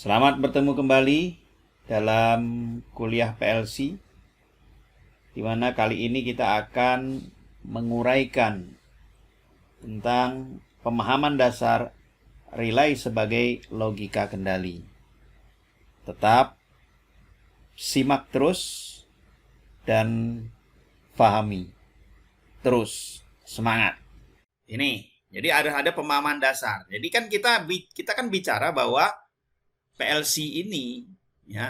Selamat bertemu kembali dalam kuliah PLC, di mana kali ini kita akan menguraikan tentang pemahaman dasar relay sebagai logika kendali. Tetap simak terus dan pahami terus, semangat. Ini, jadi ada pemahaman dasar. Jadi kan kita kan bicara bahwa PLC ini, ya,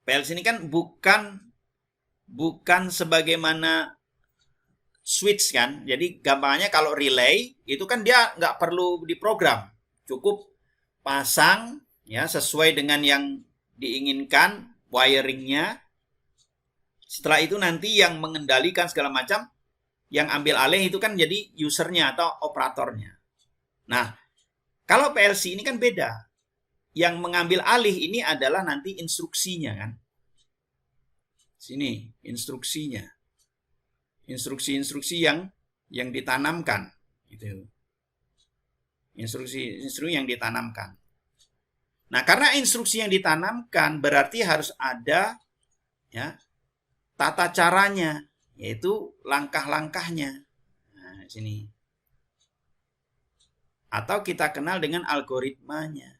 PLC ini kan bukan sebagaimana switch kan. Jadi gampangnya kalau relay itu kan dia nggak perlu diprogram, cukup pasang ya sesuai dengan yang diinginkan wiringnya. Setelah itu nanti yang mengendalikan segala macam, yang ambil alih itu kan jadi usernya atau operatornya. Nah, kalau PLC ini kan beda. Yang mengambil alih ini adalah nanti instruksinya kan. Sini instruksinya. Instruksi-instruksi yang ditanamkan gitu. Instruksi yang ditanamkan. Nah, karena instruksi yang ditanamkan berarti harus ada ya tata caranya, yaitu langkah-langkahnya. Nah, sini. Atau kita kenal dengan algoritmanya.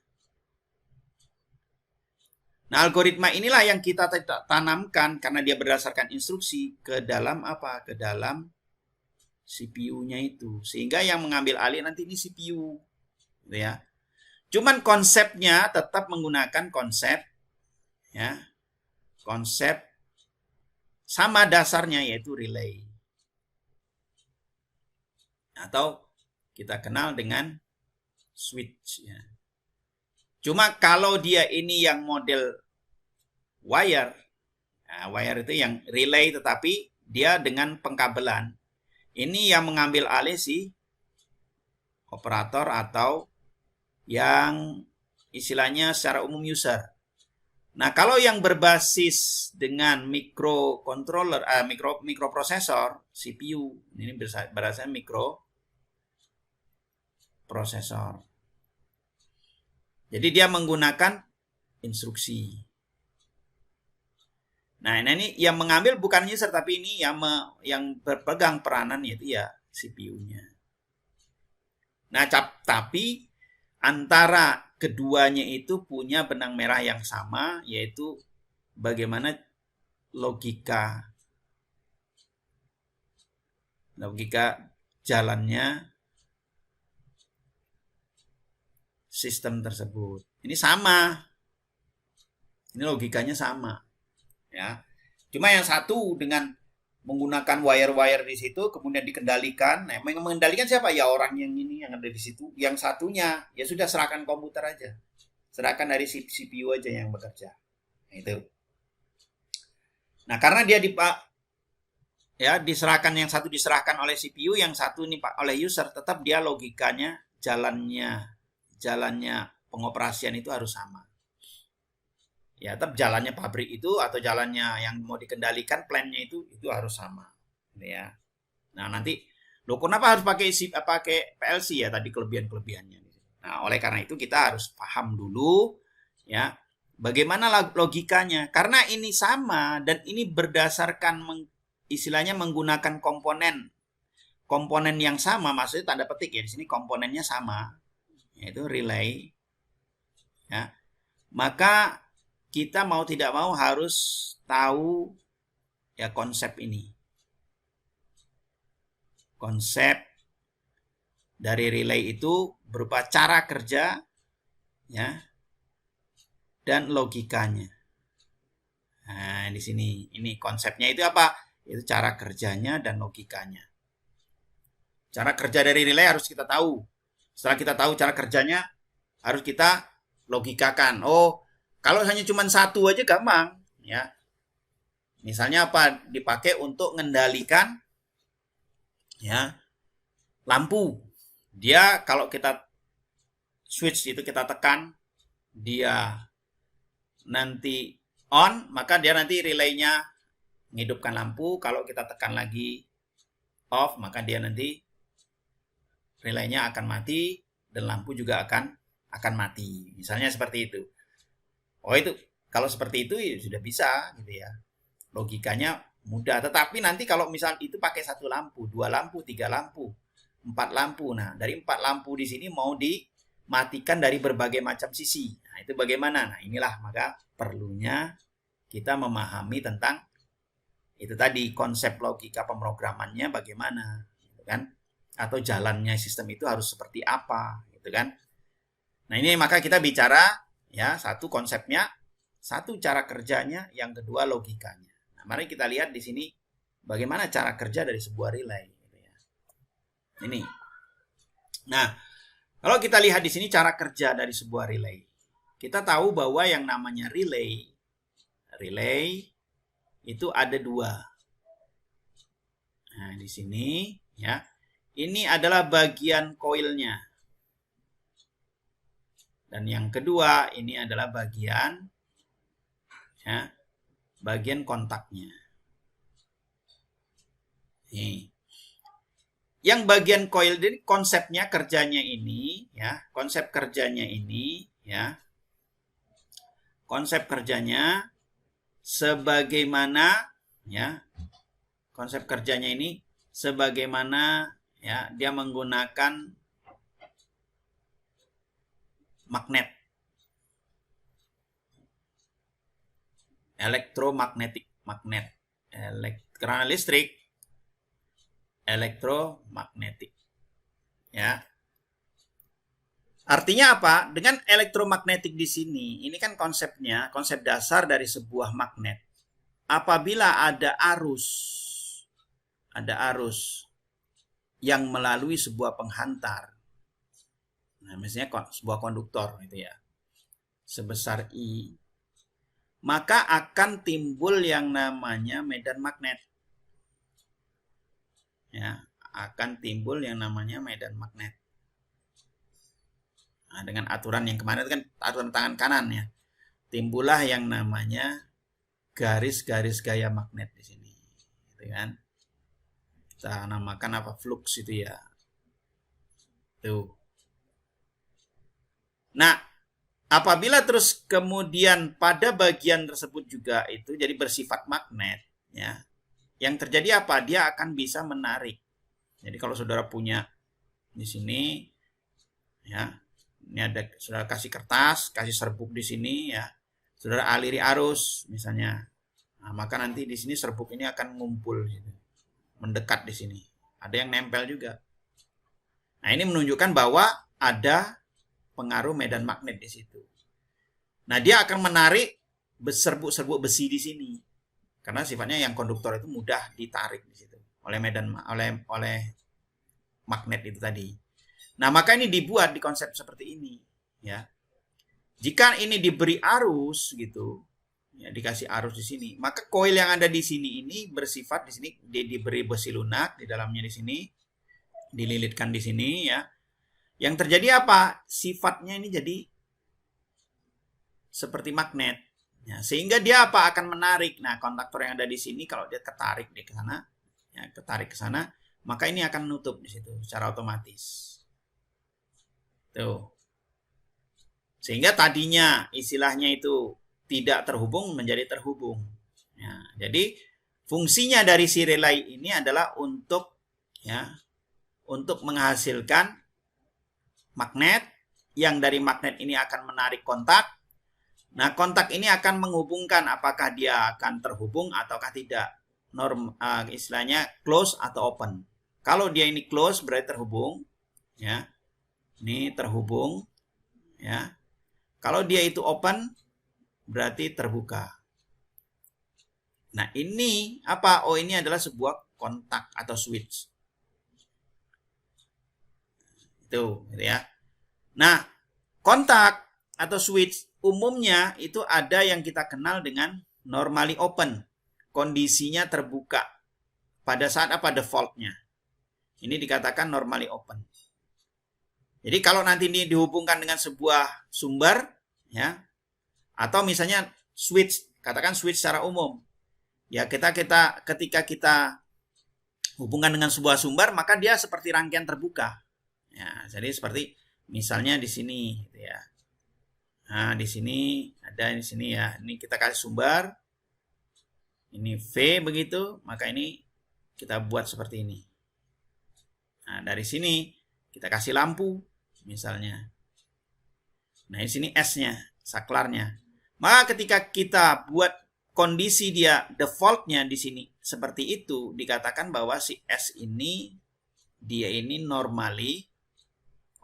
Nah, algoritma inilah yang kita tanamkan karena dia berdasarkan instruksi ke dalam apa? Ke dalam CPU-nya itu. Sehingga yang mengambil alih nanti ini CPU. Gitu ya. Cuman konsepnya tetap menggunakan konsep ya. Konsep sama dasarnya yaitu relay. Atau kita kenal dengan switch ya. Cuma kalau dia ini yang model wire, nah, wire itu yang relay tetapi dia dengan pengkabelan. Ini yang mengambil alih si operator atau yang istilahnya secara umum user. Nah, kalau yang berbasis dengan microcontroller, mikroprosesor, CPU, ini berasal mikroprosesor. Jadi dia menggunakan instruksi. Nah, ini yang mengambil bukan user tapi ini yang berpegang peranan yaitu ya CPU-nya. Nah, tapi antara keduanya itu punya benang merah yang sama yaitu bagaimana logika jalannya sistem tersebut. Ini sama. Ini logikanya sama. Ya. Cuma yang satu dengan menggunakan wire-wire di situ kemudian dikendalikan. Nah, yang mengendalikan siapa? Ya orang yang ini yang ada di situ. Yang satunya ya sudah serahkan komputer aja. Serahkan dari CPU aja yang bekerja. Nah, itu. Nah, karena dia diserahkan, yang satu diserahkan oleh CPU, yang satu ini Pak oleh user, tetap dia logikanya jalannya pengoperasian itu harus sama. Ya, tetap jalannya pabrik itu atau jalannya yang mau dikendalikan plannya itu harus sama. Ya. Nah, nanti kenapa harus pakai PLC ya tadi kelebihan-kelebihannya. Nah, oleh karena itu kita harus paham dulu ya bagaimana logikanya. Karena ini sama dan ini berdasarkan istilahnya menggunakan komponen yang sama, maksudnya tanda petik ya di sini komponennya sama. Yaitu relay ya. Maka kita mau tidak mau harus tahu ya konsep ini. Konsep dari relay itu berupa cara kerja ya dan logikanya. Nah, di sini ini konsepnya itu apa? Itu cara kerjanya dan logikanya. Cara kerja dari relay harus kita tahu. Setelah kita tahu cara kerjanya, harus kita logikakan. Oh, kalau hanya cuma satu aja gampang, ya. Misalnya apa? Dipakai untuk mengendalikan, ya, lampu. Dia kalau kita switch itu kita tekan, dia nanti on, maka dia nanti relaynya menghidupkan lampu. Kalau kita tekan lagi off, maka dia nanti relaynya akan mati dan lampu juga akan akan mati. Misalnya seperti itu. Oh itu, kalau seperti itu ya sudah bisa gitu ya. Logikanya mudah. Tetapi nanti kalau misal itu pakai 1 lampu, 2 lampu, 3 lampu, 4 lampu. Nah, dari 4 lampu di sini mau dimatikan dari berbagai macam sisi. Nah, itu bagaimana? Nah, inilah maka perlunya kita memahami tentang itu tadi, konsep logika pemrogramannya bagaimana, gitu kan? Atau jalannya sistem itu harus seperti apa, gitu kan? Nah, ini maka kita bicara ya, satu konsepnya, satu cara kerjanya, yang kedua logikanya. Nah, mari kita lihat di sini bagaimana cara kerja dari sebuah relay, gitu ya. Ini. Nah, kalau kita lihat di sini cara kerja dari sebuah relay, kita tahu bahwa yang namanya relay itu ada 2. Nah, di sini ya. Ini adalah bagian koilnya. Dan yang kedua ini adalah bagian ya, bagian kontaknya. Nih. Yang bagian coil ini konsepnya kerjanya ini ya, konsep kerjanya ini ya. Konsep kerjanya sebagaimana ya, konsep kerjanya ini sebagaimana ya, dia menggunakan magnet, elektromagnetik, magnet, karena listrik, elektromagnetik ya. Artinya apa? Dengan elektromagnetik di sini, ini kan konsepnya, konsep dasar dari sebuah magnet. Apabila ada arus yang melalui sebuah penghantar, nah misalnya sebuah konduktor gitu ya, sebesar I, maka akan timbul yang namanya medan magnet. Ya, akan timbul yang namanya medan magnet. Nah, dengan aturan yang kemarin kan aturan tangan kanan ya, timbullah yang namanya garis-garis gaya magnet di sini, gitu kan? Kita namakan apa, flux itu ya. Tuh. Nah, apabila terus kemudian pada bagian tersebut juga itu jadi bersifat magnet, ya, yang terjadi apa? Dia akan bisa menarik. Jadi kalau saudara punya di sini, ya. Ini ada saudara kasih kertas, kasih serbuk di sini ya. Saudara aliri arus misalnya. Nah, maka nanti di sini serbuk ini akan ngumpul gitu. Mendekat di sini. Ada yang nempel juga. Nah, ini menunjukkan bahwa ada pengaruh medan magnet di situ. Nah, dia akan menarik serbuk-serbuk besi di sini. Karena sifatnya yang konduktor itu mudah ditarik di situ oleh magnet itu tadi. Nah, maka ini dibuat di konsep seperti ini, ya. Jika ini diberi arus gitu, ya, dikasih arus di sini, maka koil yang ada di sini ini bersifat di sini diberi besi lunak di dalamnya di sini, dililitkan di sini ya. Yang terjadi apa? Sifatnya ini jadi seperti magnet. Ya, sehingga dia apa? Akan menarik. Nah, kontaktor yang ada di sini kalau dia ketarik ke sana, ya, ketarik ke sana, maka ini akan menutup di situ secara otomatis. Tuh. Sehingga tadinya istilahnya itu tidak terhubung menjadi terhubung. Ya, jadi fungsinya dari si relay ini adalah untuk menghasilkan magnet, yang dari magnet ini akan menarik kontak. Nah, kontak ini akan menghubungkan apakah dia akan terhubung ataukah tidak. Istilahnya close atau open. Kalau dia ini close berarti terhubung, ya. Ini terhubung, ya. Kalau dia itu open, berarti terbuka. Nah, ini apa? Oh, ini adalah sebuah kontak atau switch. Itu, gitu ya. Nah, kontak atau switch umumnya itu ada yang kita kenal dengan normally open. Kondisinya terbuka. Pada saat apa? Defaultnya. Ini dikatakan normally open. Jadi kalau nanti ini dihubungkan dengan sebuah sumber, ya, atau misalnya switch, katakan switch secara umum, ya ketika kita hubungkan dengan sebuah sumber, maka dia seperti rangkaian terbuka, ya, jadi seperti Misalnya di sini gitu ya. Nah, di sini ada di sini ya. Ini kita kasih sumber. Ini V begitu, maka ini kita buat seperti ini. Nah, dari sini kita kasih lampu misalnya. Nah, di sini S-nya, saklarnya. Maka ketika kita buat kondisi dia defaultnya di sini seperti itu, dikatakan bahwa si S ini dia ini normally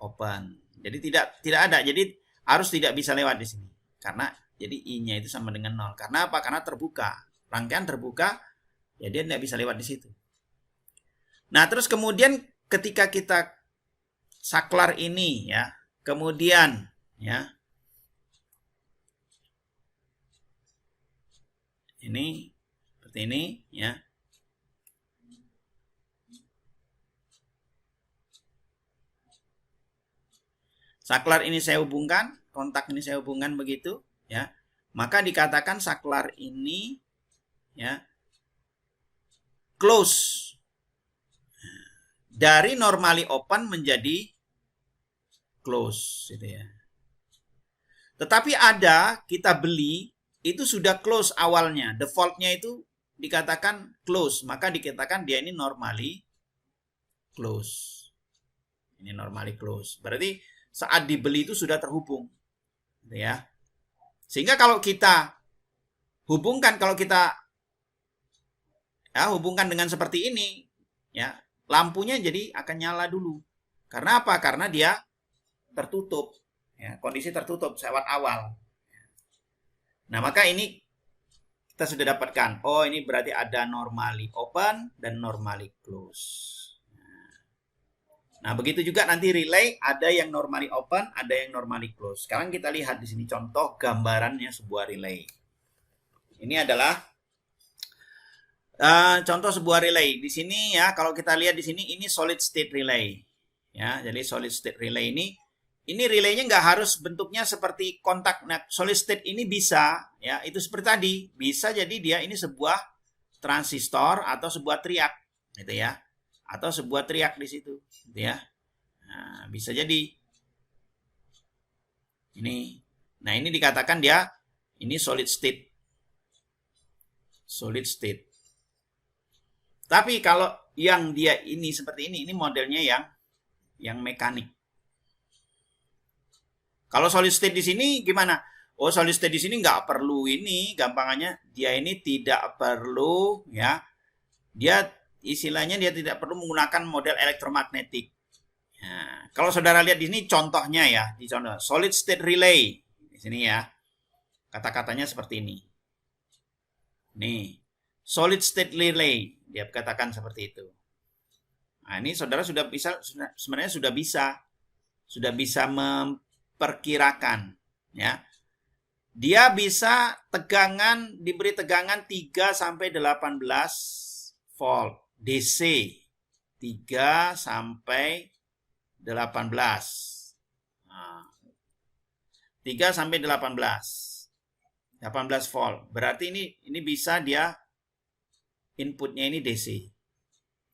open. Jadi tidak ada. Jadi harus tidak bisa lewat di sini. Karena jadi I-nya itu sama dengan 0. Karena apa? Karena terbuka. Rangkaian terbuka, ya dia tidak bisa lewat di situ. Nah, terus kemudian ketika kita saklar ini ya, kemudian ya ini seperti ini ya. Saklar ini saya hubungkan, kontak ini saya hubungkan begitu ya. Maka dikatakan saklar ini ya close. Dari normally open menjadi close gitu ya. Tetapi ada kita beli itu sudah close awalnya, defaultnya itu dikatakan close, maka dikatakan dia ini normally close. Ini normally close. Berarti saat dibeli itu sudah terhubung. Gitu ya. Sehingga kalau kita hubungkan, kalau kita ya, hubungkan dengan seperti ini, ya lampunya jadi akan nyala dulu. Karena apa? Karena dia tertutup. Ya, kondisi tertutup lewat awal. Nah, maka ini kita sudah dapatkan. Oh, ini berarti ada normally open dan normally close. Nah, begitu juga nanti relay ada yang normally open, ada yang normally close. Sekarang kita lihat di sini contoh gambarannya sebuah relay. Ini adalah contoh sebuah relay. Di sini ya, kalau kita lihat di sini ini solid state relay. Ya, jadi solid state relay ini relaynya nggak harus bentuknya seperti kontak. Nah, solid state ini bisa ya, itu seperti tadi, bisa jadi dia ini sebuah transistor atau sebuah triak gitu ya. Atau sebuah triak di situ gitu ya. Nah, bisa jadi ini. Nah, ini dikatakan dia ini solid state. Solid state. Tapi kalau yang dia ini seperti ini modelnya yang mekanik. Kalau solid state di sini gimana? Oh, solid state di sini nggak perlu ini, gampangannya dia ini tidak perlu ya. Dia istilahnya dia tidak perlu menggunakan model elektromagnetik. Nah, kalau saudara lihat di sini contohnya ya, di contoh solid state relay di sini ya. Kata-katanya seperti ini. Nih, solid state relay dia katakan seperti itu. Nah, ini saudara sudah bisa sebenarnya sudah bisa memperkirakan ya. Dia bisa diberi tegangan 3 sampai 18 volt DC 3 sampai 18. Nah, 3 sampai 18 volt. Berarti ini bisa dia inputnya ini DC.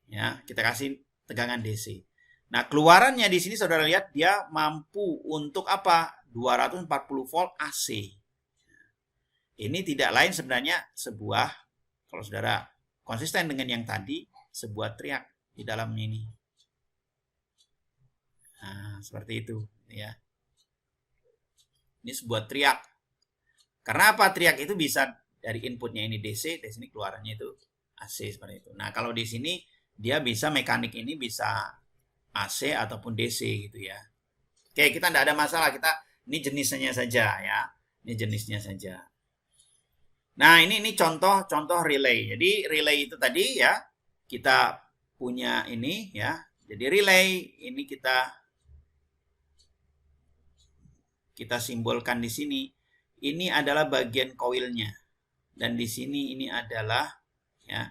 Ya, kita kasih tegangan DC. Nah, keluarannya di sini saudara lihat dia mampu untuk apa? 240 volt AC. Ini tidak lain sebenarnya sebuah, kalau saudara konsisten dengan yang tadi, sebuah triak di dalamnya ini. Nah, seperti itu ya. Ini sebuah triak. Karena apa? Triak itu bisa dari inputnya ini DC, dari sini keluarannya itu AC seperti itu. Nah, kalau di sini dia bisa mekanik ini bisa AC ataupun DC gitu ya. Oke, kita tidak ada masalah. Ini jenisnya saja ya. Ini jenisnya saja. Nah, ini contoh relay. Jadi relay itu tadi ya, kita punya ini ya. Jadi relay ini kita simbolkan di sini. Ini adalah bagian koilnya. Dan di sini ini adalah ya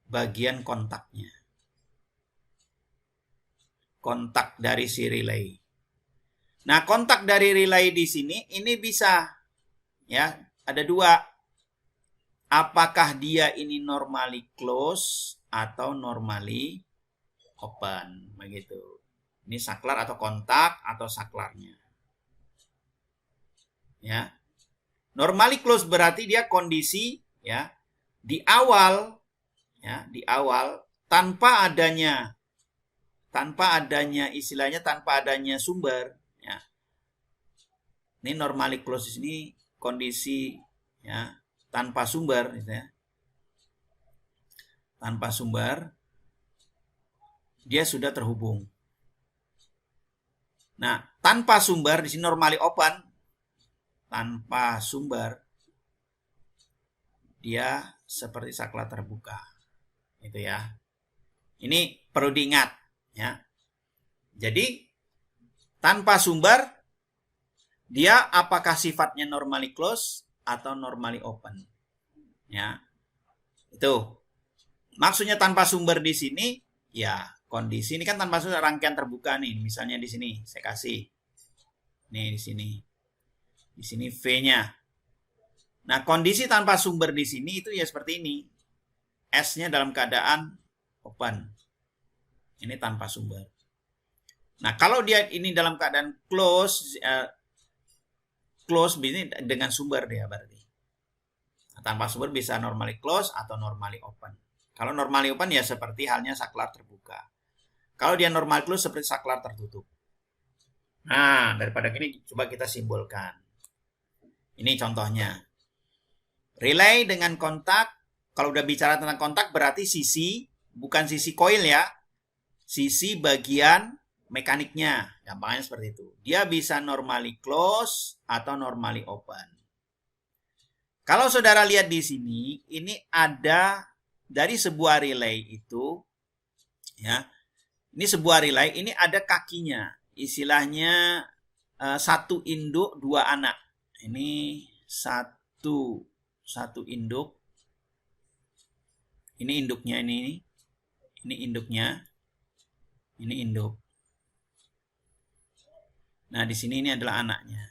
bagian kontaknya. Kontak dari si relay. Nah, kontak dari relay di sini ini bisa ya, ada dua. Apakah dia ini normally close atau normally open begitu. Ini saklar atau kontak atau saklarnya. Ya. Normally close berarti dia kondisi ya di awal tanpa adanya istilahnya tanpa adanya sumber ya. Ini normally close ini kondisi ya tanpa sumber ya. Tanpa sumber dia sudah terhubung. Nah, tanpa sumber di sini normally open. Tanpa sumber dia seperti saklar terbuka. Itu ya. Ini perlu diingat ya. Jadi tanpa sumber dia apakah sifatnya normally close atau normally open. Ya. Itu. Maksudnya tanpa sumber di sini ya kondisi ini kan tanpa sumber rangkaian terbuka nih. Misalnya di sini saya kasih. Nih di sini. Di sini V-nya. Nah, kondisi tanpa sumber di sini itu ya seperti ini. S-nya dalam keadaan open. Ini tanpa sumber. Nah, kalau dia ini dalam keadaan close ini dengan sumber dia berarti. Nah, tanpa sumber bisa normally close atau normally open. Kalau normally open ya seperti halnya saklar terbuka. Kalau dia normally close seperti saklar tertutup. Nah, daripada gini coba kita simbolkan. Ini contohnya. Relay dengan kontak. Kalau udah bicara tentang kontak berarti sisi, bukan sisi koil ya. Sisi bagian mekaniknya. Gampangnya seperti itu. Dia bisa normally close atau normally open. Kalau saudara lihat di sini, ini ada dari sebuah relay itu. Ya. Ini sebuah relay, ini ada kakinya. Istilahnya satu induk, dua anak. Ini satu induk. Ini induknya ini induknya. Ini induk. Nah, di sini ini adalah anaknya.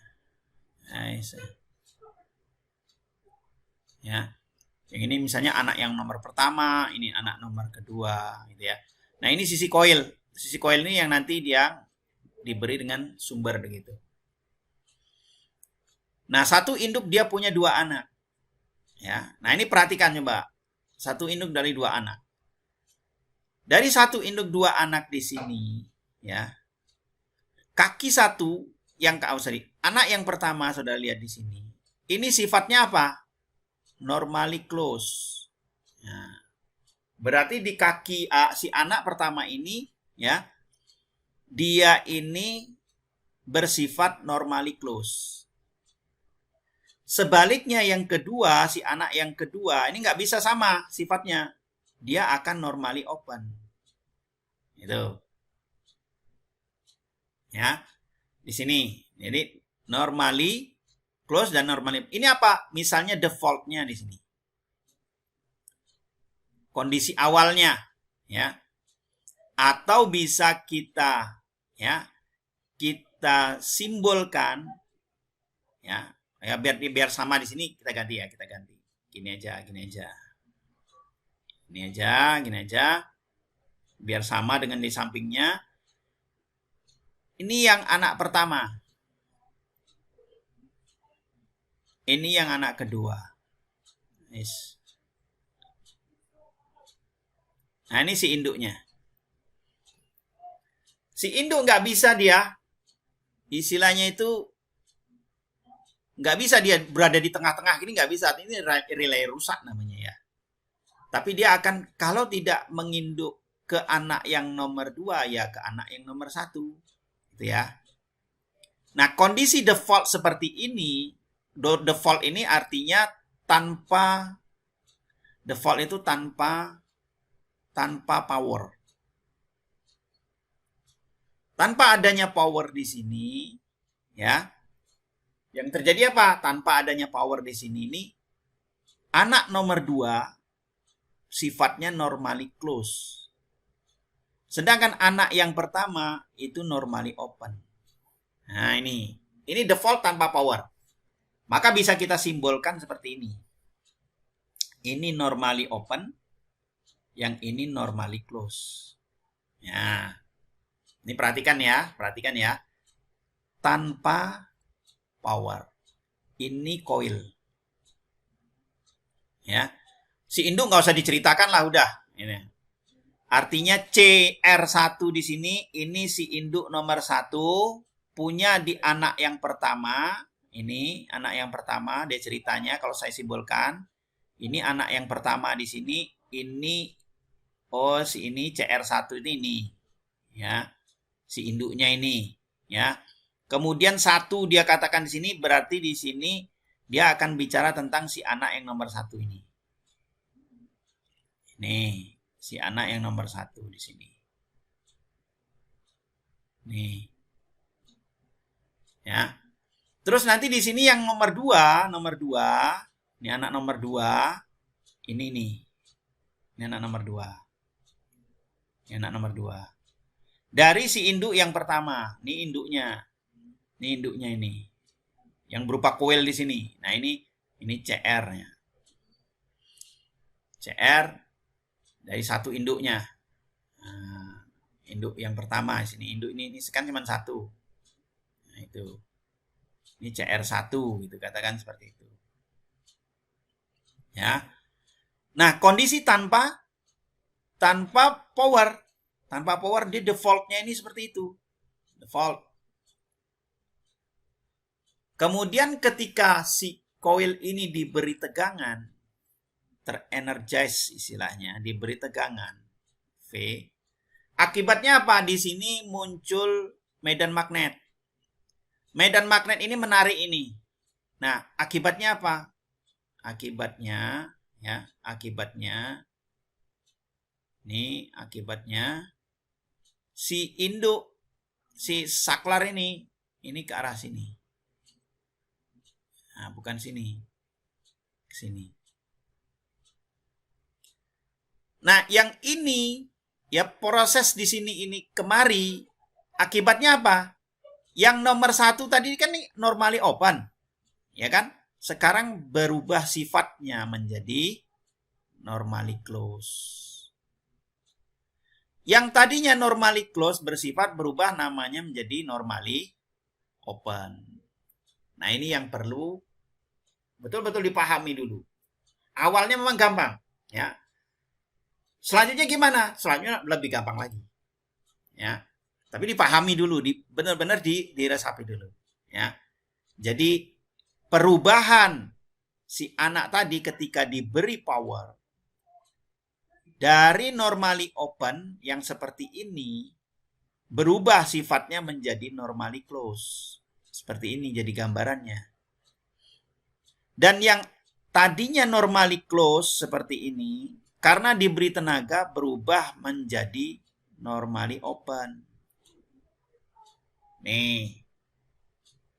Ya. Yang ini misalnya anak yang nomor pertama, ini anak nomor kedua gitu ya. Nah, ini sisi koil. Sisi koil ini yang nanti dia diberi dengan sumber begitu. Nah, satu induk dia punya dua anak. Ya. Nah, ini perhatikan coba. Satu induk dari dua anak. Dari satu induk dua anak di sini, ya. Kaki satu yang anak yang pertama saudara lihat di sini. Ini sifatnya apa? Normally close. Nah, berarti di kaki si anak pertama ini, ya, dia ini bersifat normally close. Sebaliknya yang kedua, si anak yang kedua, ini nggak bisa sama sifatnya. Dia akan normally open. Itu. Ya. Di sini. Jadi normally close dan normally. Ini apa? Misalnya defaultnya di sini. Kondisi awalnya. Ya. Atau bisa kita simbolkan ya. Ya biar sama di sini kita ganti ya, kita ganti. Gini aja. Gini aja. Biar sama dengan di sampingnya. Ini yang anak pertama. Ini yang anak kedua. Yes. Nah, ini si induknya. Si induk nggak bisa dia, istilahnya itu nggak bisa dia berada di tengah-tengah, ini nggak bisa. Ini relay rusak namanya ya. Tapi dia akan, kalau tidak menginduk ke anak yang nomor 2, ya ke anak yang nomor 1. Gitu ya. Nah, kondisi default seperti ini, default ini artinya tanpa, default itu tanpa power. Tanpa adanya power di sini, ya. Yang terjadi apa? Tanpa adanya power di sini ini, anak nomor 2 sifatnya normally close. Sedangkan anak yang pertama itu normally open. Nah, ini default tanpa power. Maka bisa kita simbolkan seperti ini. Ini normally open, yang ini normally close. Ya. Ini perhatikan ya. Tanpa power. Ini coil. Ya. Si induk nggak usah diceritakan lah udah. Ini. Artinya CR1 di sini, ini si induk nomor 1 punya di anak yang pertama. Ini anak yang pertama, dia ceritanya kalau saya simbolkan. Ini anak yang pertama di sini, ini si ini CR1 ini. Ya. Si induknya ini, ya. Kemudian 1 dia katakan di sini, berarti di sini dia akan bicara tentang si anak yang nomor 1 ini. Nih, si anak yang nomor 1 di sini. Nih. Ya. Terus nanti di sini yang nomor 2, ini anak nomor 2, ini nih. Ini anak nomor 2. Ini anak nomor 2. Dari si induk yang pertama, ini induknya. Ini induknya ini. Yang berupa coil di sini. Nah, ini CR-nya. CR dari satu induknya. Nah, induk yang pertama di sini. Induk ini kan cuma 1. Nah, itu. Ini CR1 gitu, katakan seperti itu. Ya. Nah, kondisi tanpa power. Tanpa power dia defaultnya ini seperti itu. Default. Kemudian ketika si coil ini diberi tegangan, terenergize istilahnya, diberi tegangan V, akibatnya apa? Di sini muncul medan magnet. Medan magnet ini menarik ini. Nah, akibatnya apa? Akibatnya ini akibatnya si induk, si saklar ini ke arah sini. Nah, bukan sini. Ke sini. Nah, yang ini ya proses di sini ini kemari akibatnya apa? Yang nomor 1 tadi kan nih normally open. Ya kan? Sekarang berubah sifatnya menjadi normally close. Yang tadinya normally close bersifat berubah namanya menjadi normally open. Nah, ini yang perlu betul-betul dipahami dulu. Awalnya memang gampang, ya. Selanjutnya gimana? Selanjutnya lebih gampang lagi. Ya. Tapi dipahami dulu, benar-benar diresapi dulu, ya. Jadi perubahan si anak tadi ketika diberi power dari normally open yang seperti ini berubah sifatnya menjadi normally close. Seperti ini jadi gambarannya. Dan yang tadinya normally close seperti ini, karena diberi tenaga berubah menjadi normally open. Nih.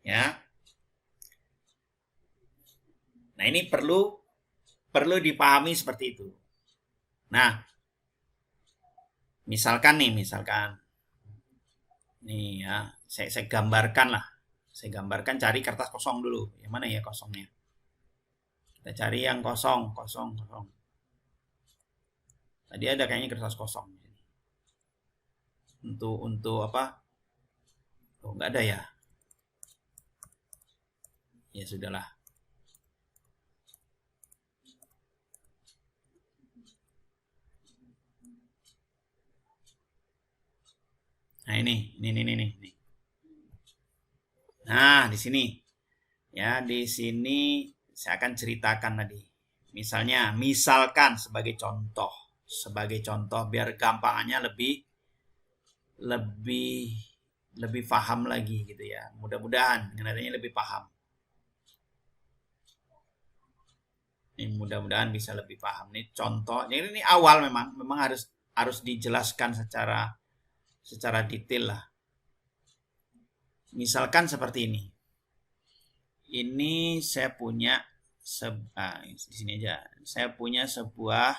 Ya. Nah, ini perlu dipahami seperti itu. Nah, misalkan. Nih ya, saya gambarkan lah. Saya gambarkan, cari kertas kosong dulu. Yang mana ya kosongnya? Kita cari yang kosong. Tadi ada kayaknya kertas kosong. Untuk apa? Oh, nggak ada ya? Ya sudahlah. Nah, ini. Nah, di sini. Ya, di sini saya akan ceritakan tadi. Misalkan sebagai contoh biar gampangannya lebih paham lagi gitu ya. Mudah-mudahan dengan adanya lebih paham. Ini mudah-mudahan bisa lebih paham. Ini contoh. Jadi ini awal memang harus dijelaskan secara detail lah. Misalkan seperti ini. Ini saya punya di sini aja. Saya punya sebuah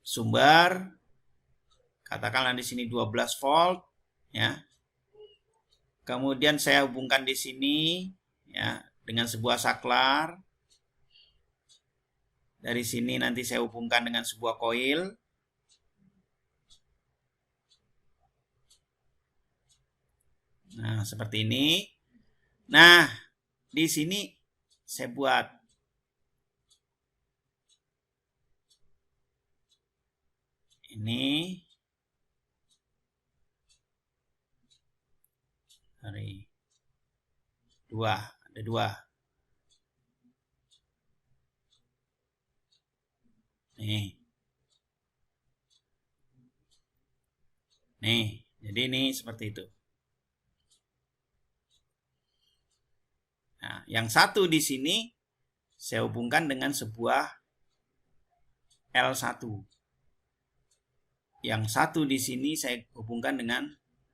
sumber, katakanlah di sini 12 volt, ya. Kemudian saya hubungkan di sini, ya, dengan sebuah saklar. Dari sini nanti saya hubungkan dengan sebuah coil. Nah, seperti ini. Nah, di sini saya buat ini. Sorry. Ada dua. Nih. Nih, jadi ini seperti itu. Nah, yang satu di sini saya hubungkan dengan sebuah L1. Yang satu di sini saya hubungkan dengan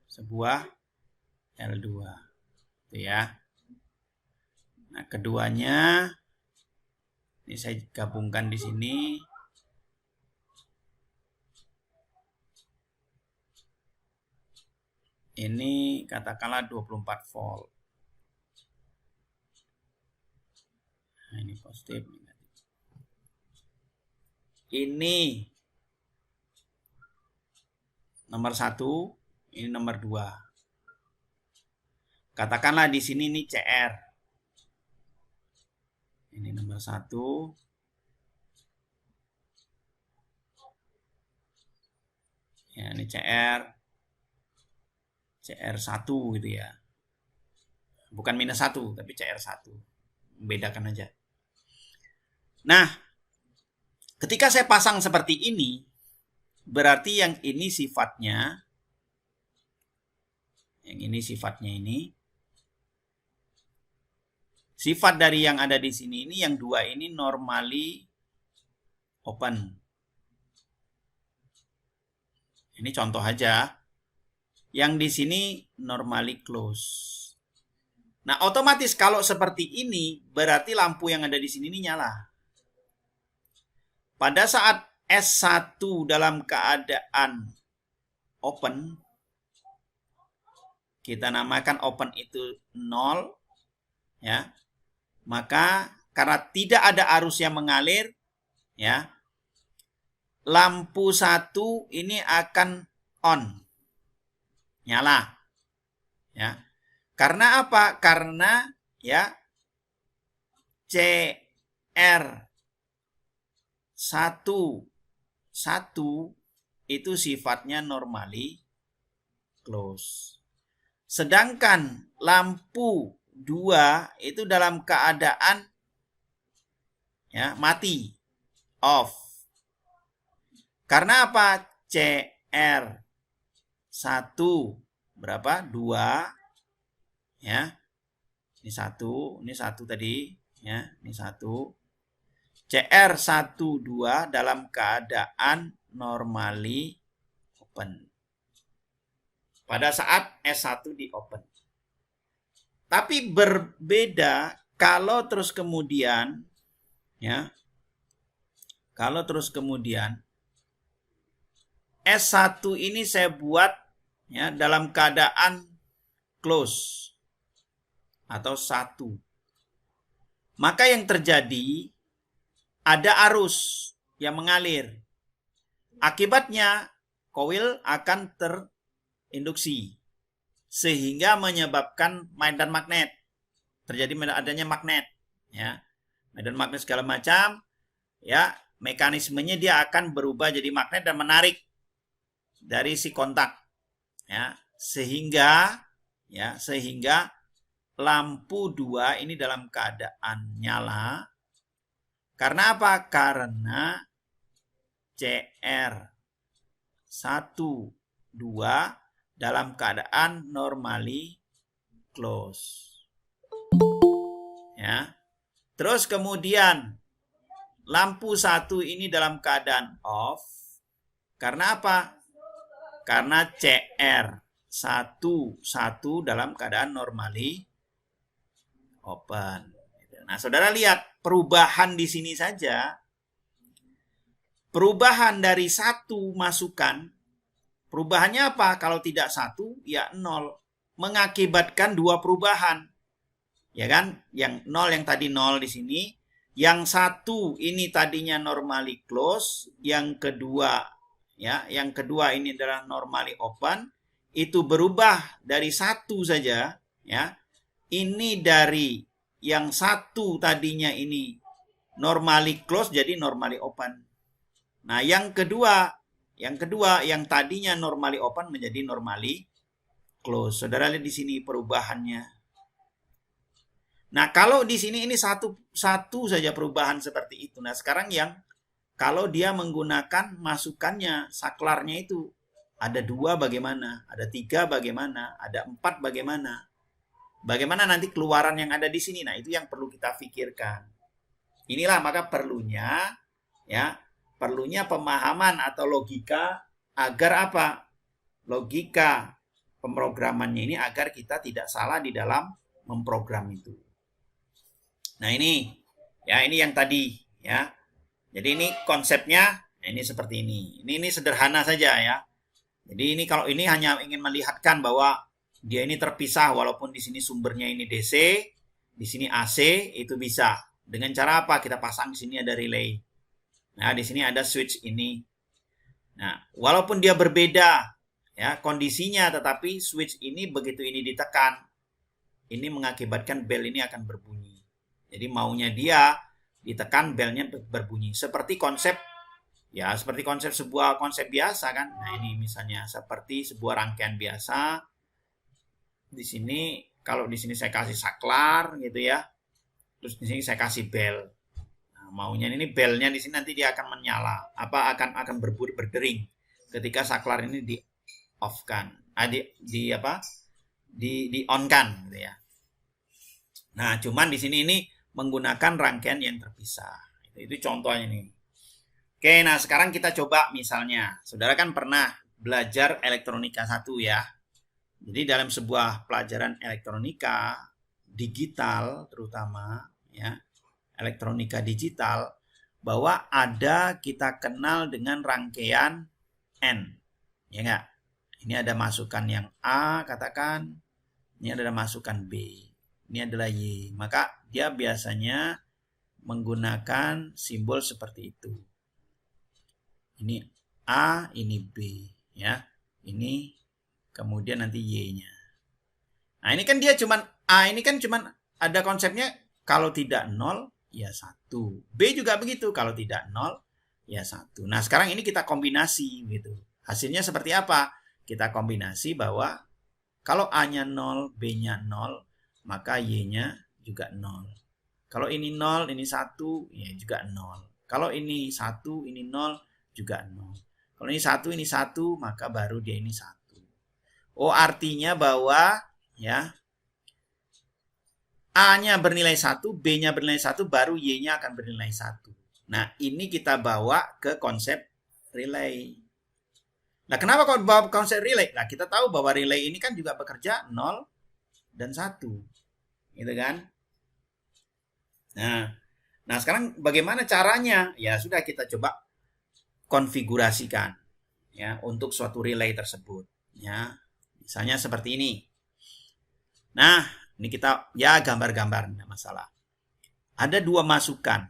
sebuah L2. Itu ya. Nah, keduanya ini saya gabungkan di sini. Ini katakanlah 24 volt. Nah, ini positif, negatif. Ini nomor 1, ini nomor 2. Katakanlah di sini ini CR. Ini nomor 1. Ya, ini CR1 gitu ya. Bukan -1, tapi CR1. Membedakan aja. Nah, ketika saya pasang seperti ini, berarti yang ini sifatnya, sifat dari yang ada di sini ini, yang dua ini normally open. Ini contoh aja. Yang di sini normally close. Nah, otomatis kalau seperti ini, berarti lampu yang ada di sini ini nyala. Pada saat S1 dalam keadaan open, kita namakan open itu 0, ya. Maka karena tidak ada arus yang mengalir, ya, lampu 1 ini akan on, nyala, ya. Karena apa? Karena ya CR 1 itu sifatnya normally close. Sedangkan lampu 2 itu dalam keadaan ya mati, off. Karena apa? CR 1 berapa? 2 ya. Ini 1 tadi ya, ini 1. CR1 2 dalam keadaan normally open. Pada saat S1 di open. Tapi berbeda kalau terus kemudian ya. Kalau terus kemudian S1 ini saya buat ya dalam keadaan close atau 1. Maka yang terjadi ada arus yang mengalir. Akibatnya koil akan terinduksi sehingga menyebabkan medan magnet. Terjadi adanya magnet ya. Medan magnet segala macam ya, mekanismenya dia akan berubah jadi magnet dan menarik dari si kontak ya, sehingga lampu 2 ini dalam keadaan nyala. Karena apa? Karena CR 1 2 dalam keadaan normally close. Ya. Terus kemudian lampu 1 ini dalam keadaan off. Karena apa? Karena CR 1 dalam keadaan normally open. Nah, saudara lihat perubahan di sini saja. Perubahan dari 1 masukan. Perubahannya apa? Kalau tidak 1, ya 0. Mengakibatkan 2 perubahan. Ya kan? Yang 0 yang tadi 0 di sini. Yang 1 ini tadinya normally close. Yang kedua ya, yang kedua ini adalah normally open. itu berubah dari satu saja, ya, ini dari yang satu tadinya ini normally close jadi normally open. Nah, yang kedua yang tadinya normally open menjadi normally close. Saudara lihat di sini perubahannya. Nah, kalau di sini ini satu saja perubahan seperti itu. Nah, sekarang yang kalau dia menggunakan masukannya, saklarnya itu ada 2 bagaimana, ada 3 bagaimana, ada 4 bagaimana. Bagaimana nanti keluaran yang ada di sini? Nah, itu yang perlu kita pikirkan. Inilah maka perlunya pemahaman atau logika agar apa? Logika pemrogramannya ini agar kita tidak salah di dalam memprogram itu. Nah, ini yang tadi, ya. Jadi ini konsepnya ini seperti ini. Ini sederhana saja, ya. Jadi ini kalau ini hanya ingin melihatkan bahwa dia ini terpisah walaupun di sini sumbernya ini DC, di sini AC, itu bisa. Dengan cara apa? Kita pasang di sini ada relay. Nah, di sini ada switch ini. Nah, walaupun dia berbeda ya kondisinya, tetapi switch ini begitu ini ditekan, ini mengakibatkan bel ini akan berbunyi. Jadi maunya dia ditekan, belnya berbunyi. Seperti konsep sebuah konsep biasa kan. Nah, ini misalnya seperti sebuah rangkaian biasa. Di sini kalau di sini saya kasih saklar gitu ya. Terus di sini saya kasih bel. Nah, maunya ini belnya di sini nanti dia akan menyala, akan berdering ketika saklar ini di off kan. Di on kan gitu ya. Nah, cuman di sini ini menggunakan rangkaian yang terpisah. Itu contohnya nih. Oke, nah sekarang kita coba misalnya. Saudara kan pernah belajar elektronika 1 ya. Jadi dalam sebuah pelajaran elektronika digital terutama ya, elektronika digital, bahwa ada kita kenal dengan rangkaian N. Ya enggak? Ini ada masukan yang A katakan, ini ada masukan B. Ini adalah Y. Maka dia biasanya menggunakan simbol seperti itu. Ini A, ini B, ya. Ini kemudian nanti Y-nya. Nah, ini kan dia cuman A, ini kan cuman ada konsepnya kalau tidak 0 ya 1. B juga begitu, kalau tidak 0 ya 1. Nah, sekarang ini kita kombinasi gitu. Hasilnya seperti apa? Kita kombinasi bahwa kalau A-nya 0, B-nya 0, maka Y-nya juga 0. Kalau ini 0, ini 1, ya juga 0. Kalau ini 1, ini 0, juga 0. Kalau ini 1, ini 1, maka baru dia ini 1. Oh, artinya bahwa ya A-nya bernilai 1, B-nya bernilai 1, baru Y-nya akan bernilai 1. Nah, ini kita bawa ke konsep relay. Nah, kenapa kalau bawa ke konsep relay? Nah, kita tahu bahwa relay ini kan juga bekerja 0 dan 1. Gitu kan? Nah, sekarang bagaimana caranya? Ya sudah, kita coba konfigurasikan ya untuk suatu relay tersebut ya. Misalnya seperti ini. Nah, ini kita ya gambar-gambar, tidak masalah. Ada 2 masukan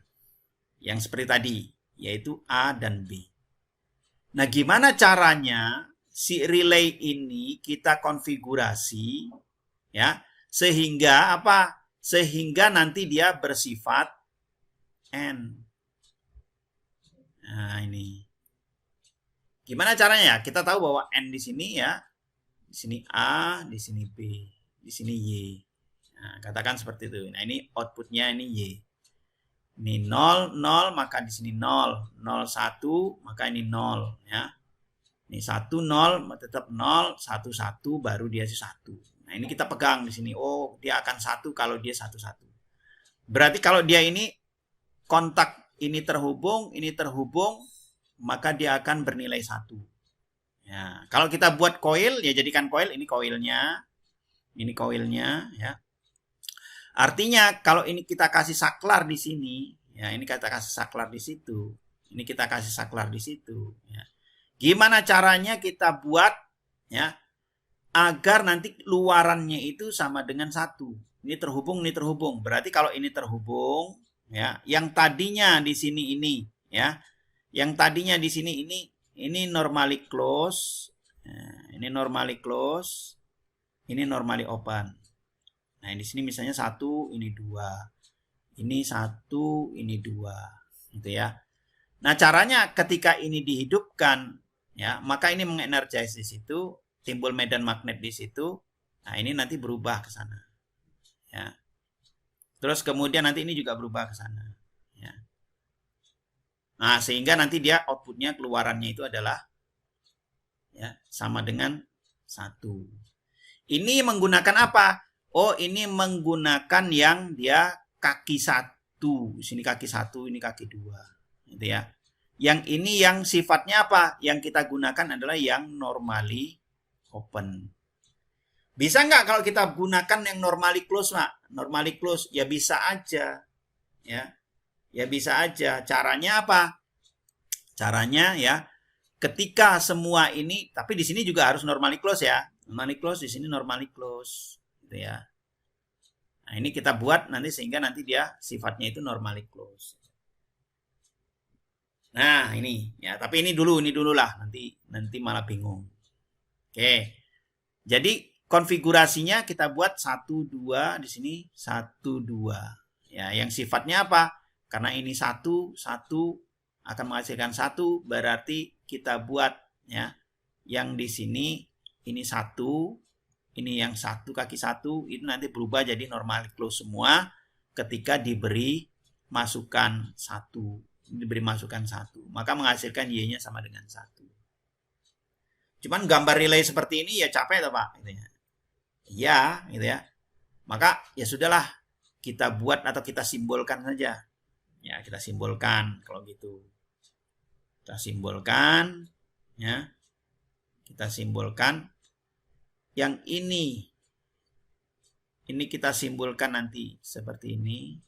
yang seperti tadi, yaitu A dan B. Nah, gimana caranya si relay ini kita konfigurasi ya sehingga apa? Sehingga nanti dia bersifat N. Nah, ini. Gimana caranya? Kita tahu bahwa N di sini ya. Di sini A, di sini B, di sini Y. Nah, katakan seperti itu. Nah, ini outputnya ini Y. Ini 0, 0, maka di sini 0. 0, 1, maka ini 0 ya. Ini 1, 0, tetap 0, 1, 1, baru dia 1. Nah, ini kita pegang di sini. Oh, dia akan 1 kalau dia 1, 1. Berarti kalau dia ini kontak ini terhubung, maka dia akan bernilai 1. Ya, kalau kita buat koil, ya jadikan koil, ini koilnya ya. Artinya kalau ini kita kasih saklar di sini, ya ini kita kasih saklar di situ, ini kita kasih saklar di situ. Ya. Gimana caranya kita buat ya agar nanti luarannya itu sama dengan 1. Ini terhubung, ini terhubung. Berarti kalau ini terhubung, ya, yang tadinya di sini ini, ya, yang tadinya di sini ini normally close. Nah, Ini normally close, ini normally open. Nah, di sini misalnya 1, ini 2. Ini 1, ini 2, gitu ya. Nah, caranya ketika ini dihidupkan, ya, maka ini mengenergize di situ, timbul medan magnet di situ. Nah, ini nanti berubah ke sana. Ya. Terus kemudian nanti ini juga berubah ke sana. Ya. Nah, sehingga nanti dia outputnya, keluarannya itu adalah ya, sama dengan 1. Ini menggunakan apa? Oh, ini menggunakan yang dia kaki 1. Di sini kaki 1, ini kaki 2. Gitu ya. Yang ini yang sifatnya apa? Yang kita gunakan adalah yang normally open. Bisa nggak kalau kita gunakan yang normally close, Pak? Normally close, ya bisa aja. Ya. Ya bisa aja. Caranya apa? Caranya ya, ketika semua ini, tapi di sini juga harus normally close ya. Normally close, di sini normally close. Gitu ya. Nah, ini kita buat nanti sehingga nanti dia sifatnya itu normally close. Nah, ini ya, tapi ini dulu lah, nanti malah bingung. Oke. Jadi konfigurasinya kita buat 1 2 di sini 1 2. Ya, yang sifatnya apa? Karena ini 1 akan menghasilkan 1, berarti kita buat ya. Yang di sini ini 1, ini yang 1 kaki 1 itu nanti berubah jadi normal close semua ketika diberi masukan 1. Diberi masukan 1, maka menghasilkan Y-nya sama dengan 1. Cuman gambar relay seperti ini ya capek toh, Pak, gitu ya. Ya, gitu ya. Maka ya sudahlah, kita buat atau kita simbolkan saja. Ya, kita simbolkan kalau gitu. Kita simbolkan ya. Kita simbolkan yang ini. Ini kita simbolkan nanti seperti ini.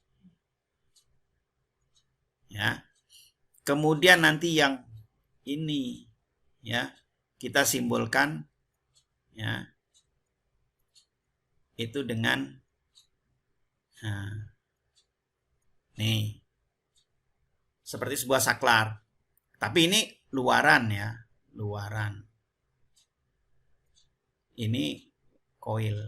Ya. Kemudian nanti yang ini ya kita simbolkan ya itu dengan nih seperti sebuah saklar. Tapi ini luaran ya, luaran. Ini coil.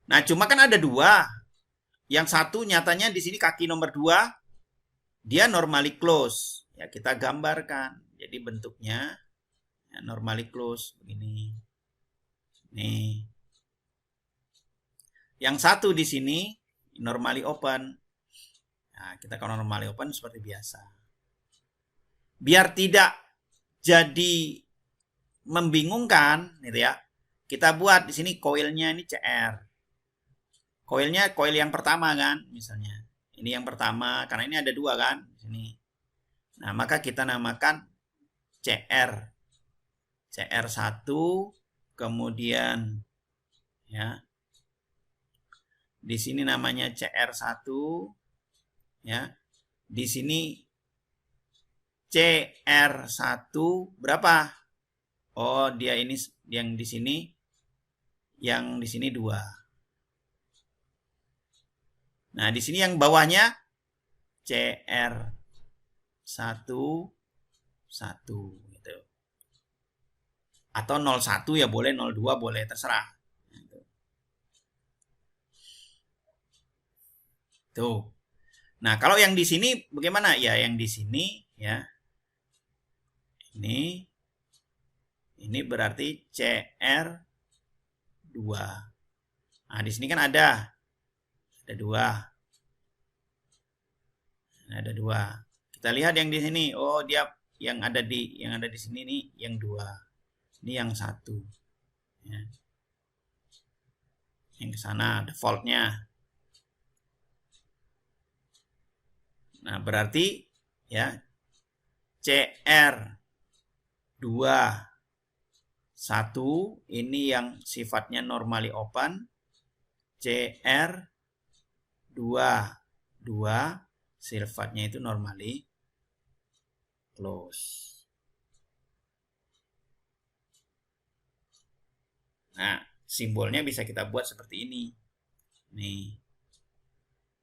Nah, cuma kan ada 2. Yang satu nyatanya di sini kaki nomor 2 dia normally close. Ya, kita gambarkan. Jadi bentuknya ya, normally close begini. Nih. Yang satu di sini normally open. Nah, kita kalau normally open seperti biasa. Biar tidak jadi membingungkan, gitu ya. Kita buat di sini coilnya ini CR. Coilnya coil yang pertama kan, misalnya. Ini yang pertama, karena ini ada 2 kan di sini. Nah, maka kita namakan CR. CR1, kemudian ya. Di sini namanya CR1 ya. Di sini CR1 berapa? Oh, dia ini yang di sini 2. Nah, di sini yang bawahnya CR1 1 gitu. Atau 01 ya boleh, 02 boleh, terserah. Tuh. Nah, kalau yang di sini bagaimana? Ya, yang di sini ya. Ini berarti CR2. Nah, di sini kan ada 2. Ada 2. Kita lihat yang di sini. Oh, dia yang ada di sini nih yang 2. Ini yang 1. Ya. Yang ke sana defaultnya. Nah, berarti ya CR2 1 ini yang sifatnya normally open. CR2 sifatnya itu normally close. Nah, simbolnya bisa kita buat seperti ini. Nih.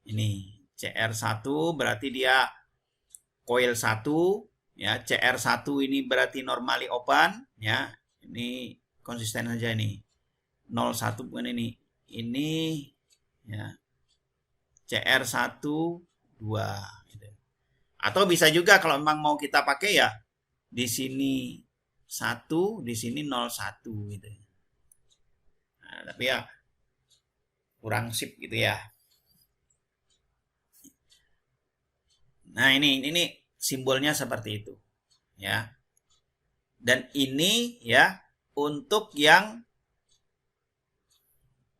Ini CR1 berarti dia coil 1 Ya, CR1 ini berarti normally open, ya. Ini konsisten aja nih. 01 bukan ini. Ini ya CR1 2 gitu. Atau bisa juga kalau memang mau kita pakai ya di sini 1, di sini 01 gitu. Nah, tapi ya kurang sip gitu ya. Nah, ini simbolnya seperti itu, ya. Dan ini ya untuk yang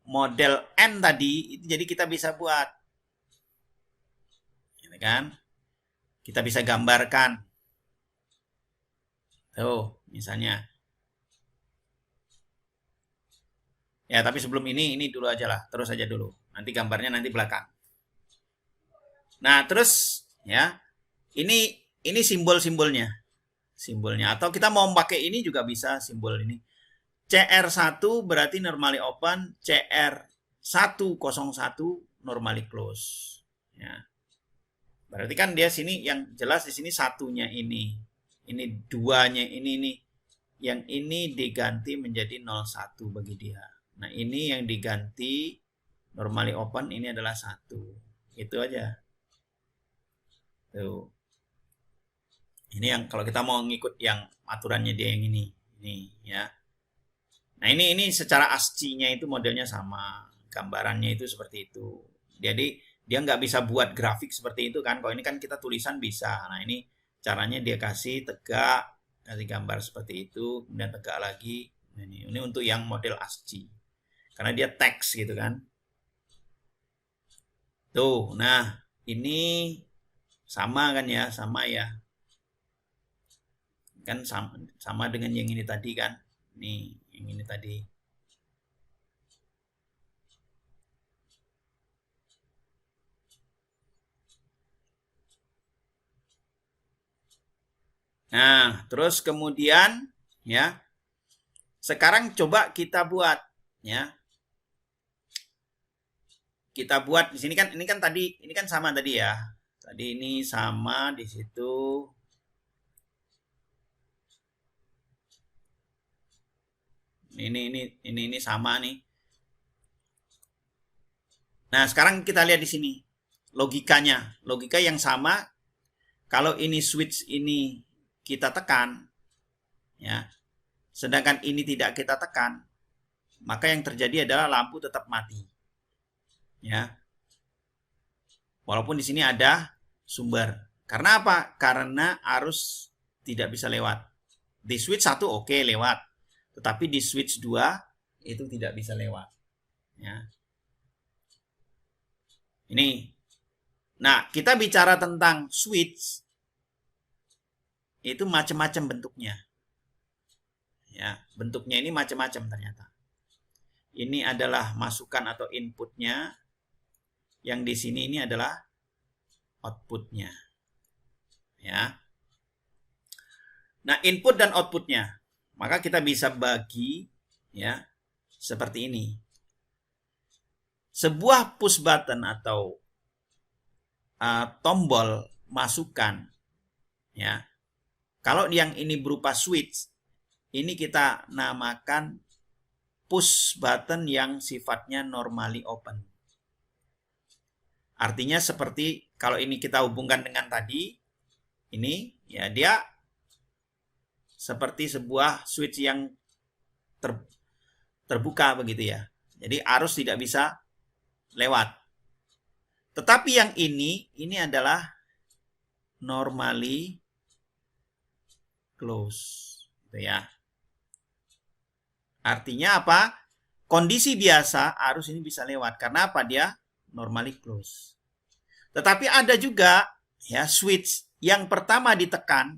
model N tadi itu jadi kita bisa buat, gitu kan? Kita bisa gambarkan. Tuh, misalnya. Ya, tapi sebelum ini dulu aja lah, terus aja dulu. Nanti gambarnya nanti belakang. Nah, terus ya, ini simbol-simbolnya. Simbolnya atau kita mau pakai ini juga bisa simbol ini. CR1 berarti normally open, CR101 normally close. Ya. Berarti kan dia sini yang jelas di sini satunya ini. Ini duanya ini. Yang ini diganti menjadi 01 bagi dia. Nah, ini yang diganti normally open ini adalah 1. Itu aja. Tuh. Ini yang kalau kita mau ngikut yang aturannya dia yang ini ya. Nah, ini secara ASCII-nya itu modelnya sama, gambarannya itu seperti itu. Jadi dia nggak bisa buat grafik seperti itu kan. Kalau ini kan kita tulisan bisa. Nah, ini caranya dia kasih tegak, kasih gambar seperti itu, kemudian tegak lagi. Nah, ini untuk yang model ASCII. Karena dia teks gitu kan. Tuh, nah ini sama kan ya, sama ya. Kan sama dengan yang ini tadi kan. Nih, yang ini tadi. Nah, terus kemudian ya. Sekarang coba kita buat ya. Kita buat di sini kan ini kan tadi ini kan sama tadi ya. Tadi ini sama di situ. Ini sama nih. Nah, sekarang kita lihat di sini logikanya. Logika yang sama kalau ini switch ini kita tekan ya. Sedangkan ini tidak kita tekan, maka yang terjadi adalah lampu tetap mati. Ya. Walaupun di sini ada sumber. Karena apa? Karena arus tidak bisa lewat. Di switch 1 oke lewat. Tetapi di switch 2 itu tidak bisa lewat. Ya. Ini. Nah, kita bicara tentang switch itu macam-macam bentuknya. Ya, bentuknya ini macam-macam ternyata. Ini adalah masukan atau inputnya. Yang di sini ini adalah outputnya. Ya. Nah, input dan outputnya. Maka kita bisa bagi ya seperti ini. Sebuah push button atau tombol masukan ya. Kalau yang ini berupa switch, ini kita namakan push button yang sifatnya normally open. Artinya seperti kalau ini kita hubungkan dengan tadi, ini ya dia seperti sebuah switch yang terbuka begitu ya. Jadi arus tidak bisa lewat. Tetapi yang ini adalah normally close, gitu ya. Artinya apa? Kondisi biasa arus ini bisa lewat karena apa? Dia normally close. Tetapi ada juga ya switch yang pertama ditekan.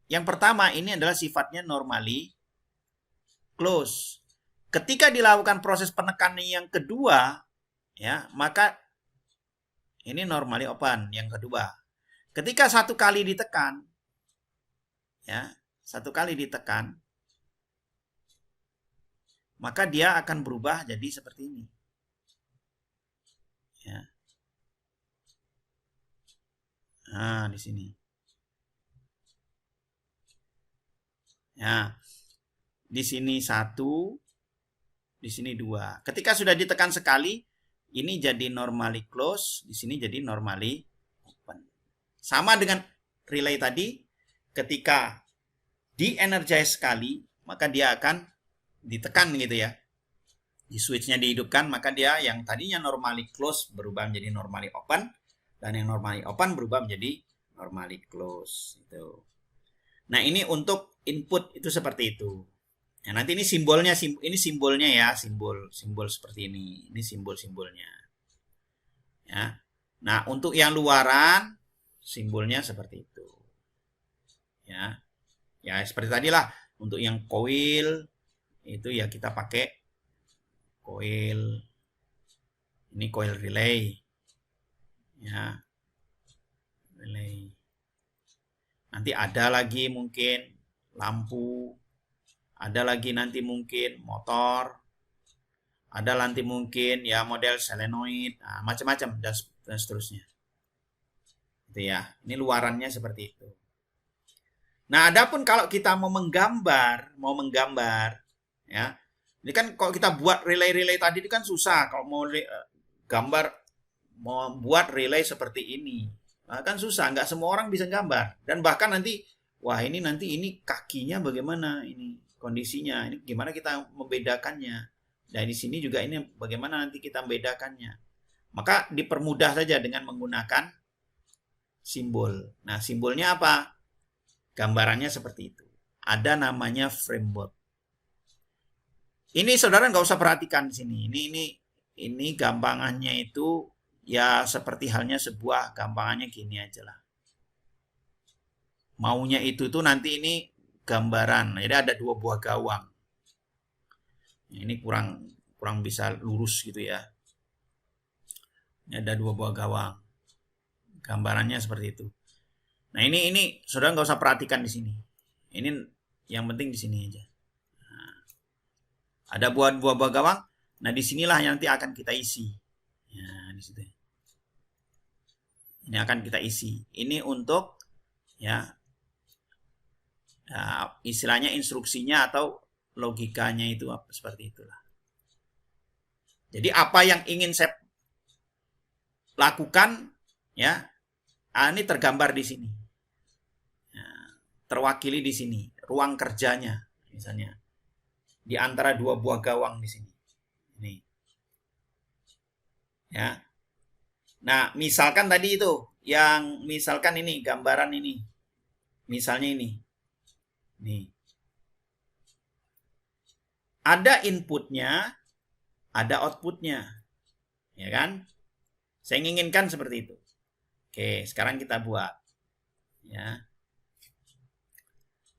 Yang pertama ini adalah sifatnya normally close. Ketika dilakukan proses penekanan yang kedua, ya, maka ini normally open yang kedua. Ketika satu kali ditekan, ya, satu kali ditekan, maka dia akan berubah jadi seperti ini. Ya. Nah, di sini. Ya, di sini 1, di sini 2. Ketika sudah ditekan sekali, ini jadi normally close, di sini jadi normally open. Sama dengan relay tadi, ketika di-energize sekali, maka dia akan ditekan gitu ya. Di switch-nya dihidupkan, maka dia yang tadinya normally close berubah menjadi normally open, dan yang normally open berubah menjadi normally close. Gitu. Nah, ini untuk input itu seperti itu. Nah, nanti ini simbolnya ya, simbol seperti ini. Ini simbol-simbolnya. Ya. Nah, untuk yang luaran simbolnya seperti itu. Ya. Ya, seperti tadi lah. Untuk yang coil itu ya kita pakai coil. Ini coil relay. Ya. Relay. Nanti ada lagi mungkin lampu, ada lagi nanti mungkin motor, ada nanti mungkin ya model solenoid, nah, macam-macam dan seterusnya. Itu ya. Ini luarannya seperti itu. Nah, adapun kalau kita mau menggambar, ya. Ini kan kalau kita buat relay-relay tadi itu kan susah. Kalau mau gambar, mau buat relay seperti ini, nah, kan susah. Nggak semua orang bisa gambar. Dan bahkan nanti, wah ini nanti ini kakinya bagaimana ini kondisinya, ini gimana kita membedakannya. Dan di sini juga ini bagaimana nanti kita membedakannya. Maka dipermudah saja dengan menggunakan simbol. Nah, simbolnya apa? Gambarannya seperti itu. Ada namanya frameboard. Ini saudara nggak usah perhatikan di sini. Ini gampangannya itu ya seperti halnya sebuah gampangannya gini aja lah. Maunya itu tuh nanti ini gambaran. Jadi ada 2 buah gawang. Ini kurang bisa lurus gitu ya. Ini ada 2 buah gawang. Gambarannya seperti itu. Nah, ini saudara nggak usah perhatikan di sini. Ini yang penting di sini aja. Nah, ada buah gawang. Nah, disinilah yang nanti akan kita isi. Ya, di situ. Ini akan kita isi. Ini untuk ya, istilahnya instruksinya atau logikanya itu seperti itulah. Jadi apa yang ingin saya lakukan ya, ini tergambar di sini. Terwakili di sini, ruang kerjanya misalnya. Di antara 2 buah gawang di sini. Ini. Ya. Nah, misalkan tadi itu, misalkan ini gambaran ini. Misalnya ini. Nih. Ada inputnya, ada outputnya. Ya kan? Saya inginkan seperti itu. Oke, sekarang kita buat. Ya.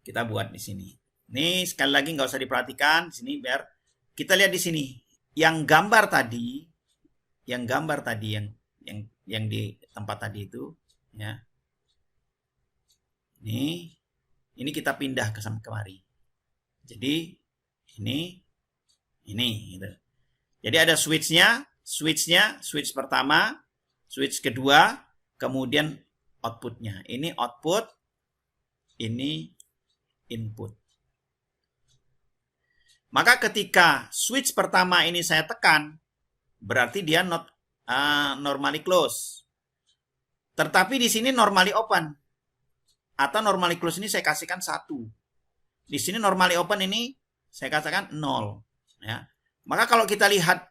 Kita buat di sini. Ini sekali lagi nggak usah diperhatikan. Sini biar kita lihat di sini. Yang gambar tadi yang di tempat tadi itu, ya. Ini kita pindah ke sana kemari. Jadi ini gitu. Jadi ada switch pertama, switch kedua, kemudian outputnya. Ini output, ini input. Maka ketika switch pertama ini saya tekan, berarti dia normally close. Tetapi di sini normally open. Atau normally close ini saya kasihkan 1. Di sini normally open ini saya katakan 0. Ya. Maka kalau kita lihat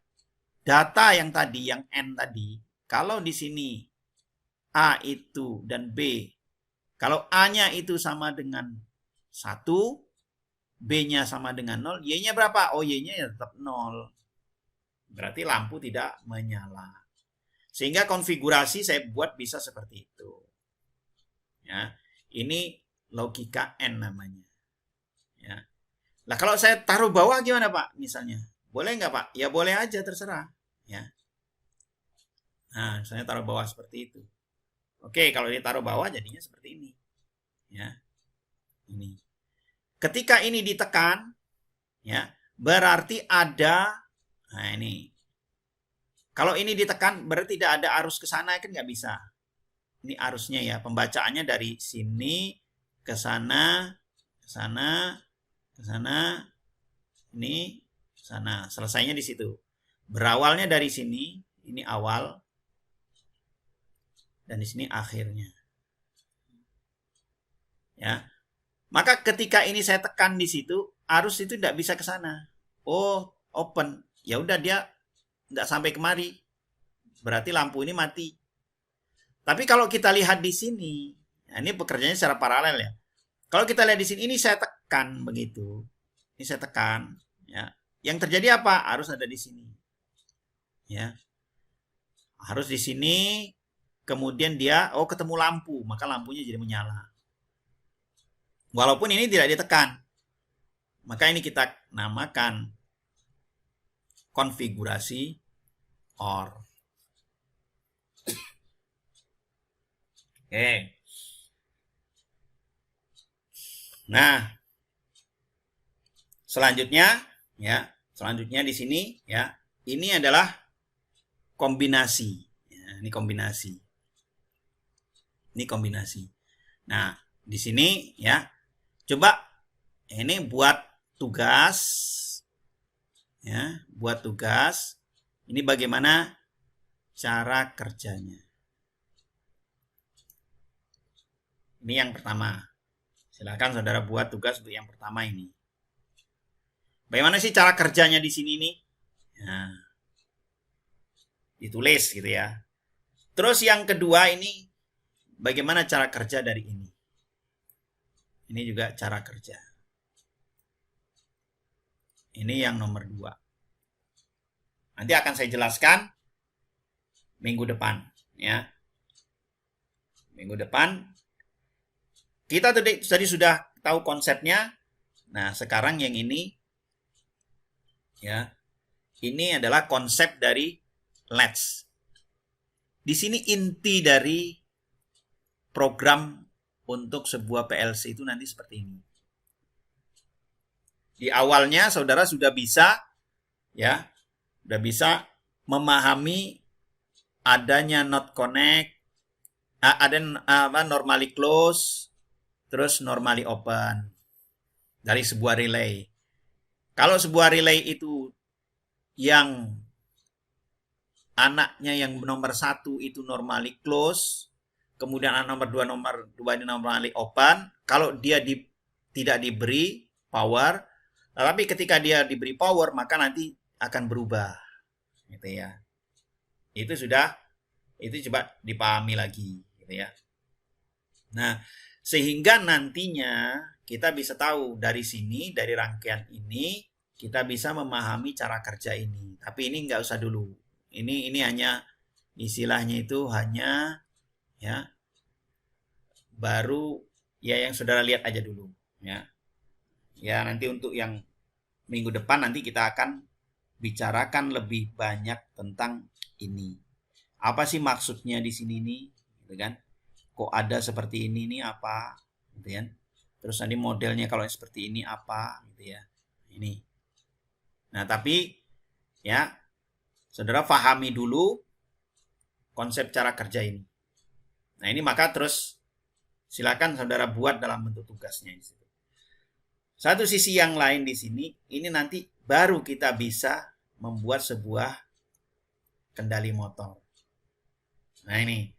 data yang tadi, yang N tadi, kalau di sini A itu dan B, kalau A-nya itu sama dengan 1, B-nya sama dengan 0, Y-nya berapa? Oh, Y-nya ya tetap 0. Berarti lampu tidak menyala. Sehingga konfigurasi saya buat bisa seperti itu. Ya, ini logika N namanya. Ya. Nah, kalau saya taruh bawah gimana, Pak? Misalnya, boleh nggak, Pak? Ya boleh aja, terserah. Ya. Nah, saya taruh bawah seperti itu. Oke, kalau ditaruh bawah jadinya seperti ini. Ya. Ini. Ketika ini ditekan, ya, berarti ada, nah ini. Kalau ini ditekan, berarti tidak ada arus ke sana, kan nggak bisa. Ini arusnya ya, pembacaannya dari sini ke sana, ke sana, ini sana, selesainya di situ. Berawalnya dari sini, ini awal, dan di sini akhirnya. Ya, maka ketika ini saya tekan di situ, arus itu tidak bisa ke sana. Oh, open, ya udah dia tidak sampai kemari, berarti lampu ini mati. Tapi kalau kita lihat di sini, nah ini bekerjanya secara paralel ya. Kalau kita lihat di sini, ini saya tekan begitu, ini saya tekan, ya. Yang terjadi apa? Arus ada di sini, ya. Harus di sini, kemudian dia, oh ketemu lampu, maka lampunya jadi menyala. Walaupun ini tidak ditekan, maka ini kita namakan konfigurasi OR. Oke. Nah, selanjutnya ya, selanjutnya di sini ya, ini adalah kombinasi. Ya, ini kombinasi. Ini kombinasi. Nah, di sini ya, coba ini buat tugas ya, buat tugas. Ini bagaimana cara kerjanya. Ini yang pertama. Silakan saudara buat tugas untuk yang pertama ini. Bagaimana sih cara kerjanya di sini nih? Nah, ditulis gitu ya. Terus yang kedua ini, bagaimana cara kerja dari ini? Ini juga cara kerja. Ini yang nomor 2. Nanti akan saya jelaskan minggu depan ya. Minggu depan kita tadi sudah tahu konsepnya. Nah, sekarang yang ini ya. Ini adalah konsep dari LEDs. Di sini inti dari program untuk sebuah PLC itu nanti seperti ini. Di awalnya saudara sudah bisa ya, sudah bisa memahami adanya not connect, ada normally close, terus normally open dari sebuah relay. Kalau sebuah relay itu yang anaknya yang nomor 1 itu normally close, kemudian anak nomor 2 ini normally open, kalau dia tidak diberi power, tetapi ketika dia diberi power maka nanti akan berubah. Gitu ya. Itu coba dipahami lagi gitu ya. Nah, sehingga nantinya kita bisa tahu dari sini, dari rangkaian ini, kita bisa memahami cara kerja ini. Tapi ini nggak usah dulu. Ini hanya istilahnya itu hanya ya baru ya yang saudara lihat aja dulu ya. Ya nanti untuk yang minggu depan nanti kita akan bicarakan lebih banyak tentang ini. Apa sih maksudnya di sini nih, gitu kan? Kok ada seperti ini nih apa, gitu kan? Terus nanti modelnya kalau seperti ini apa, gitu ya. Ini. Nah, tapi ya saudara pahami dulu konsep cara kerja ini. Nah, ini maka terus silakan saudara buat dalam bentuk tugasnya. Satu sisi yang lain di sini, ini nanti baru kita bisa membuat sebuah kendali motor. Nah, ini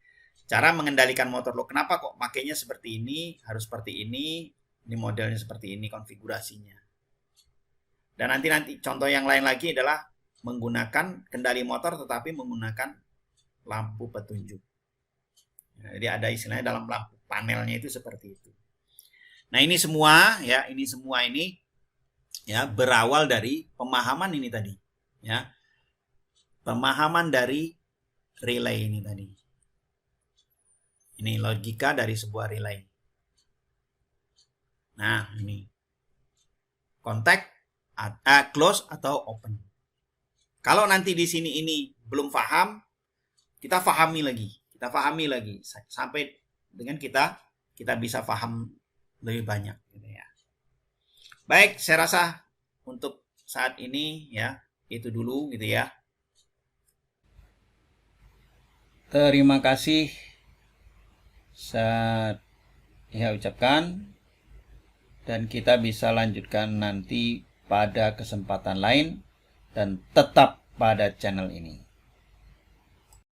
cara mengendalikan motor lo. Kenapa kok makainya seperti ini, harus seperti ini modelnya seperti ini konfigurasinya. Dan nanti contoh yang lain lagi adalah menggunakan kendali motor tetapi menggunakan lampu petunjuk. Nah, jadi ada istilahnya dalam lampu panelnya itu seperti itu. Nah, ini semua ya, berawal dari pemahaman ini tadi, ya. Pemahaman dari relay ini tadi. Ini logika dari sebuah relay. Nah, ini contact, close atau open. Kalau nanti di sini ini belum paham, kita pahami lagi sampai dengan kita bisa paham lebih banyak gitu ya. Baik, saya rasa untuk saat ini ya itu dulu gitu ya. Terima kasih saya ucapkan dan kita bisa lanjutkan nanti pada kesempatan lain dan tetap pada channel ini.